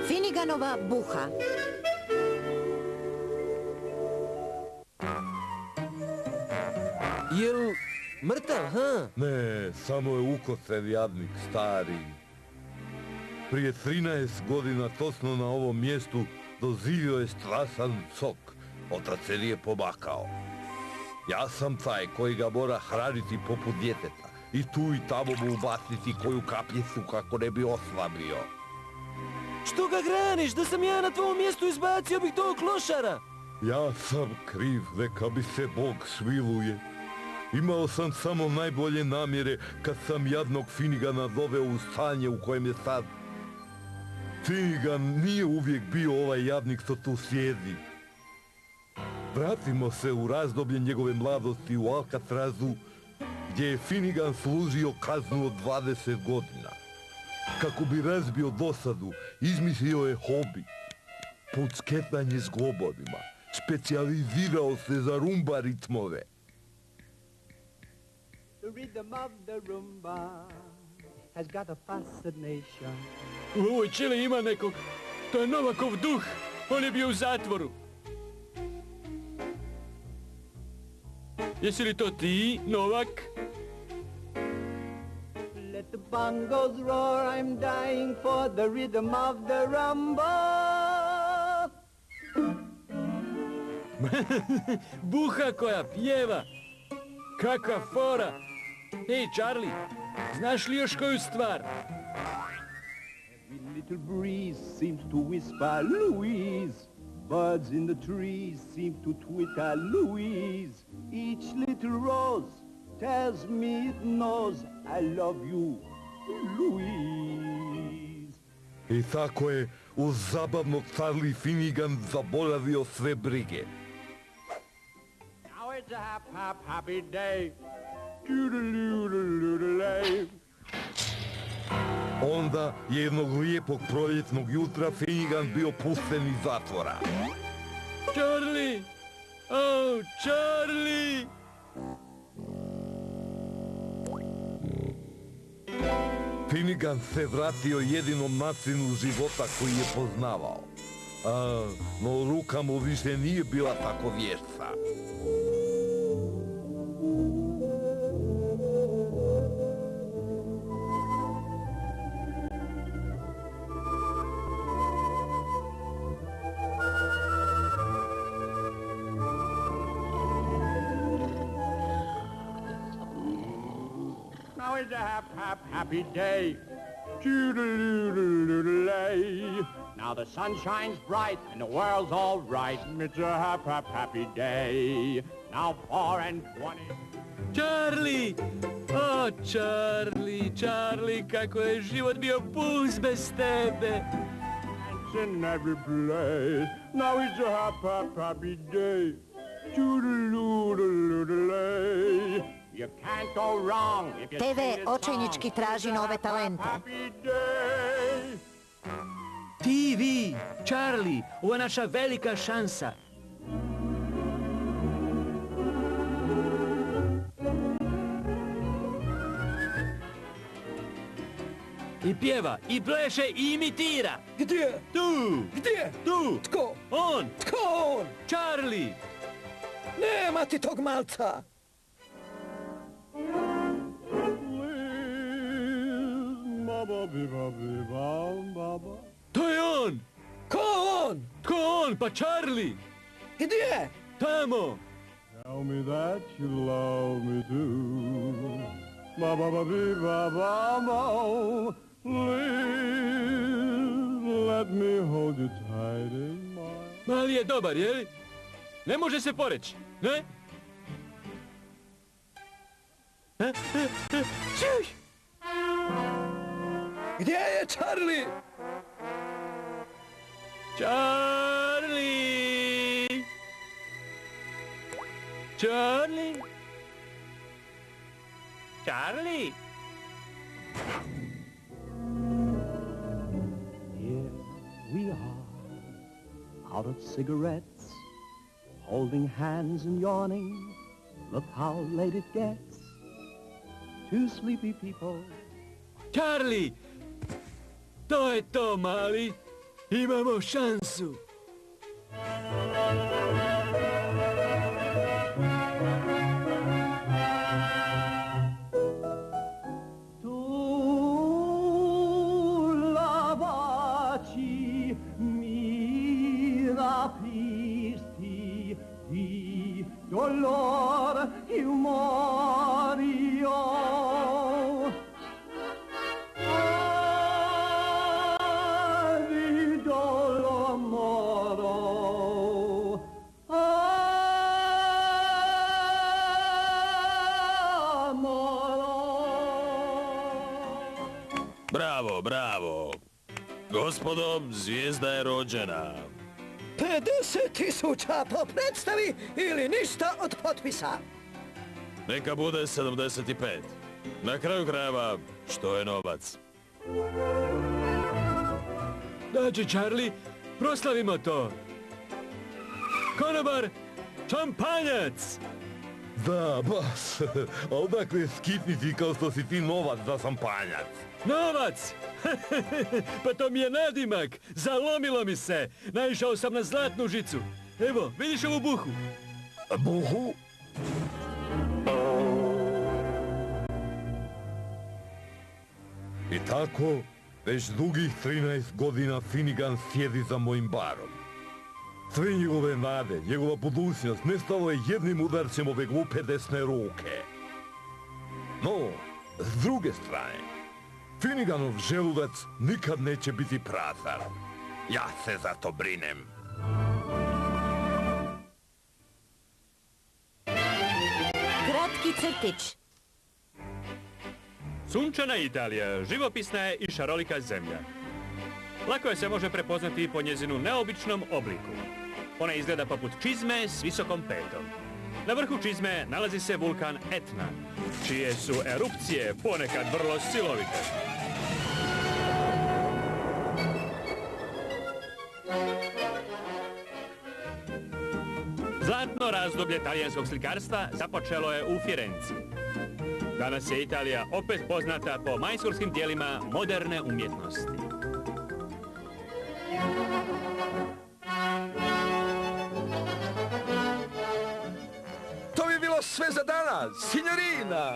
Finneganova buha. Jel mrtav, ha? Ne, samo je ukosen jadnik, stari. Prije 13 godina tosno na ovom mjestu dozivio je strasan sok. Otac se nije pomakao. Ja sam taj koji ga mora hraniti poput djeteta. I tu i tamo mu ubaciti koju kapljicu kako ne bi oslabio. Što ga graniš? Da sam ja na tvom mjestu izbacio bih tog klošara. Ja sam kriv, neka mi se Bog smiluje. Imao sam samo najbolje namjere kad sam jadnog Finnegana doveo u stanje u kojem je sad. Finnegan nije uvijek bio ovaj jadnik što tu sjedi. Vratimo se u razdoblje njegove mladosti u Alcatrazu, gdje je Finnegan služio kaznu od 20 godina. Kako bi razbio dosadu, izmislio je hobi. Pucketanje s globovima. Specijalizirao se za rumba ritmove. The rhythm of the rumba has got a fascination. U ovoj čeli ima nekog. To je Novakov duh. On je bio u zatvoru. Jesi li to ti, Novak? Let the bongos roar, I'm dying for the rhythm of the rumba. Buha koja pjeva. Kakva fora. Hej, Charlie, znaš li još koju stvar? Every little breeze seems to whisper, Louise. Birds in the trees seem to twitter, Louise. Each little rose tells me it knows I love you, Louise. I tako je uz zabavnog Charlie Finnegan zaboravio sve brige. Now it's a happy day. Doodle-doodle-doodle-lay. Onda je jednog lijepog proljetnog jutra Finnegan bio pušten iz zatvora. Charlie! Oh, Charlie! Finnegan se vratio jedinom načinu života koji je poznavao. No ruka mu više nije bila tako vješta. Now it's a happy day. Doodle-doodle-doodle-lay. Now the sun shines bright and the world's all right. It's a happy day. Now 4 and 20. Charlie! Oh, Charlie, Charlie, kako je život bio pust bez tebe. It's in every place. Now it's a happy day. Doodle-doodle-doodle-lay. You can't go wrong if you TV sing this očajnički song. traži nove talente. Happy day. Ti, vi, Charlie, ovo je naša velika šansa. I pjeva, i pleše, i imitira. Gdje? Tu! Gdje? Tu! Tko? On! Tko on? Charlie! Nema ti tog malca! To je on! Ko on? Tko on? Pa Charlie! Gdje? Tamo! Tell me that you love me too. Ba ba ba bee ba ba ba. Please let me hold you tight in my. Mali je dobar, je li? Ne može se poreći, ne? Čuj! Gdje je Charlie? Charlie! Charlie! Charlie! Here we are, out of cigarettes, holding hands and yawning. Look how late it gets. Two sleepy people. Charlie! To je to, mali. Imamo šansu. Tu la baci mi rapisti di dolor io morio. Ah, di dolor moro. Ah, moro. Bravo, bravo. Gospodo, zvijezda je rođena. 50.000 po predstavi ili ništa od potpisa. Neka bude 75. Na kraju krajeva, što je novac? Dođi, Charlie, proslavimo to. Konobar, šampanjac! Da, baš. A odakle skitnici kao što si ti novac za šampanjac? Novac! Pa to mi je nadimak! Zalomilo mi se! Naišao sam na zlatnu žicu. Evo, vidiš ovu buhu? Buhu? I tako, već dugih 13 godina Finnegan sjedi za mojim barom. Sve njegove nade, njegova budućnost nestalo je jednim udarcem ove glupe desne ruke. No, s druge strane, Finneganov želudac nikad neće biti prazan. Ja se za to brinem. Kratki crtić. Sunčana Italija, živopisna je i šarolika zemlja. Lako je se može prepoznati po njezinu neobičnom obliku. Ona izgleda poput čizme s visokom petom. Na vrhu čizme nalazi se vulkan Etna, čije su erupcije ponekad vrlo silovite. Zlatno razdoblje talijanskog slikarstva započelo je u Firenci. Danas je Italija opet poznata po majstorskim dijelima moderne umjetnosti. To bi bilo sve za danas, signorina!